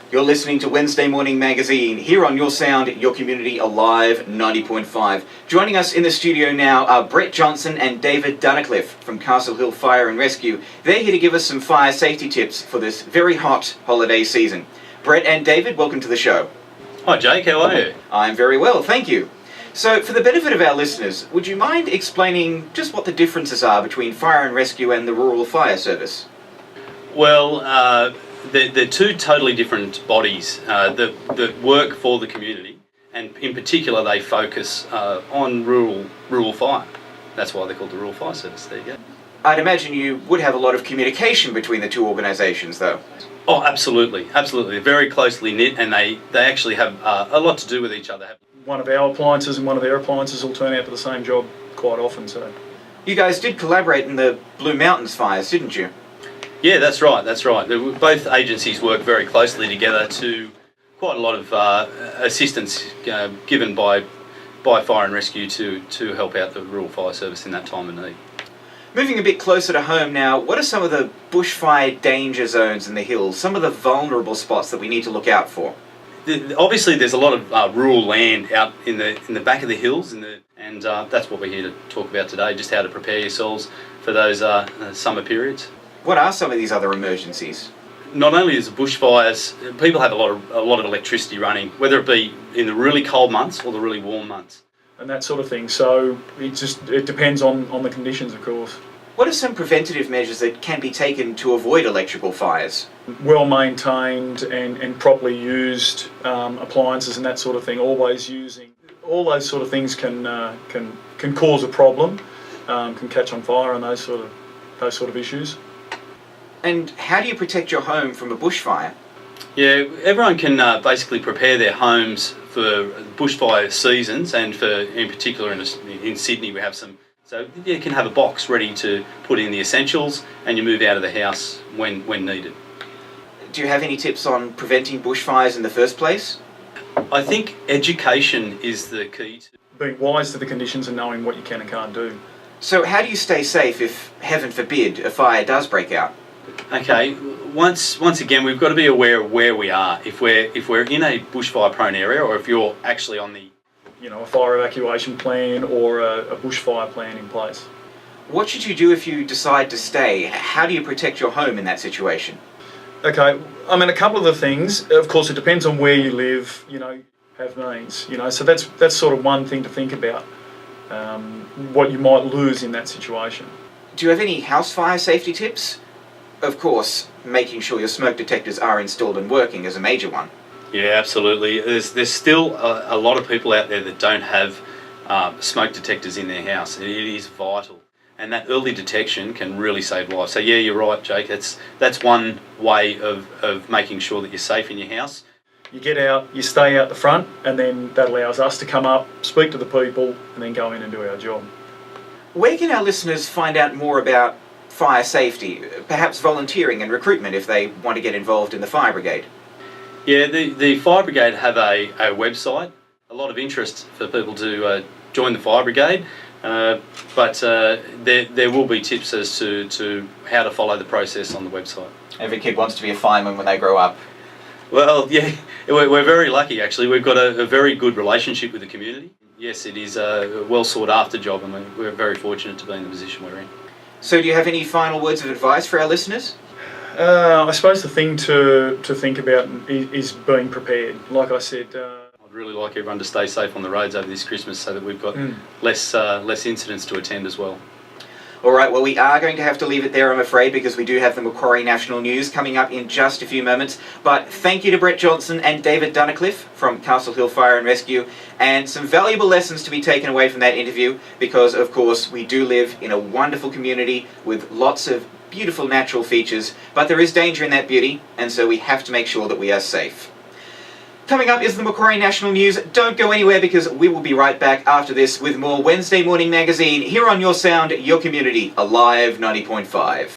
You're listening to Wednesday Morning Magazine, here on Your Sound, Your Community, Alive 90.5. Joining us in the studio now are Brett Johnson and David Dunnacliffe from Castle Hill Fire and Rescue. They're here to give us some fire safety tips for this very hot holiday season. Brett and David, welcome to the show. Hi Jake, how are you? I'm very well, thank you. So, for the benefit of our listeners, would you mind explaining just what the differences are between fire and rescue and the Rural Fire Service? Well, they're two totally different bodies that work for the community, and in particular they focus on rural fire. That's why they're called the Rural Fire Service. There you go. I'd imagine you would have a lot of communication between the two organisations, though. Oh, absolutely. They're very closely knit, and they actually have a lot to do with each other. One of our appliances and one of their appliances will turn out to the same job quite often. So, you guys did collaborate in the Blue Mountains fires, didn't you? Yeah, that's right. Both agencies work very closely together to quite a lot of assistance given by Fire and Rescue to help out the Rural Fire Service in that time of need. Moving a bit closer to home now, what are some of the bushfire danger zones in the hills, some of the vulnerable spots that we need to look out for? Obviously there's a lot of rural land out in the back of the hills, and that's what we're here to talk about today, just how to prepare yourselves for those summer periods. What are some of these other emergencies? Not only is the bushfires, people have a lot of electricity running, whether it be in the really cold months or the really warm months. And that sort of thing. So it depends on the conditions, of course. What are some preventative measures that can be taken to avoid electrical fires? Well maintained and properly used appliances and that sort of thing. Always using all those sort of things can cause a problem, can catch on fire and those sort of issues. And how do you protect your home from a bushfire? Yeah, everyone can basically prepare their homes for bushfire seasons, and in particular in Sydney we have some. So you can have a box ready to put in the essentials, and you move out of the house when needed. Do you have any tips on preventing bushfires in the first place? I think education is the key to being wise to the conditions and knowing what you can and can't do. So how do you stay safe if, heaven forbid, a fire does break out? Okay, once again, we've got to be aware of where we are. If we're in a bushfire-prone area, or if you're actually on the, a fire evacuation plan or a bushfire plan in place. What should you do if you decide to stay? How do you protect your home in that situation? Okay, a couple of the things. Of course, it depends on where you live. Have means. So that's sort of one thing to think about. What you might lose in that situation. Do you have any house fire safety tips? Of course, making sure your smoke detectors are installed and working is a major one. Yeah, absolutely. There's still a lot of people out there that don't have smoke detectors in their house. It is vital, and that early detection can really save lives. So yeah, you're right, Jake. That's one way of making sure that you're safe in your house. You get out, you stay out the front, and then that allows us to come up, speak to the people, and then go in and do our job. Where can our listeners find out more about fire safety, perhaps volunteering and recruitment if they want to get involved in the fire brigade? Yeah, the fire brigade have a website. A lot of interest for people to join the fire brigade, but there will be tips as to how to follow the process on the website. Every kid wants to be a fireman when they grow up. Well, yeah, we're very lucky actually. We've got a very good relationship with the community. Yes, it is a well sought after job, and we're very fortunate to be in the position we're in. So do you have any final words of advice for our listeners? I suppose the thing to think about is being prepared. Like I said, I'd really like everyone to stay safe on the roads over this Christmas so that we've got less incidents to attend as well. All right, well, we are going to have to leave it there, I'm afraid, because we do have the Macquarie National News coming up in just a few moments. But thank you to Brett Johnson and David Dunnacliffe from Castle Hill Fire and Rescue, and some valuable lessons to be taken away from that interview, because, of course, we do live in a wonderful community with lots of beautiful natural features, but there is danger in that beauty, and so we have to make sure that we are safe. Coming up is the Macquarie National News. Don't go anywhere, because we will be right back after this with more Wednesday Morning Magazine here on Your Sound, Your Community, Alive 90.5.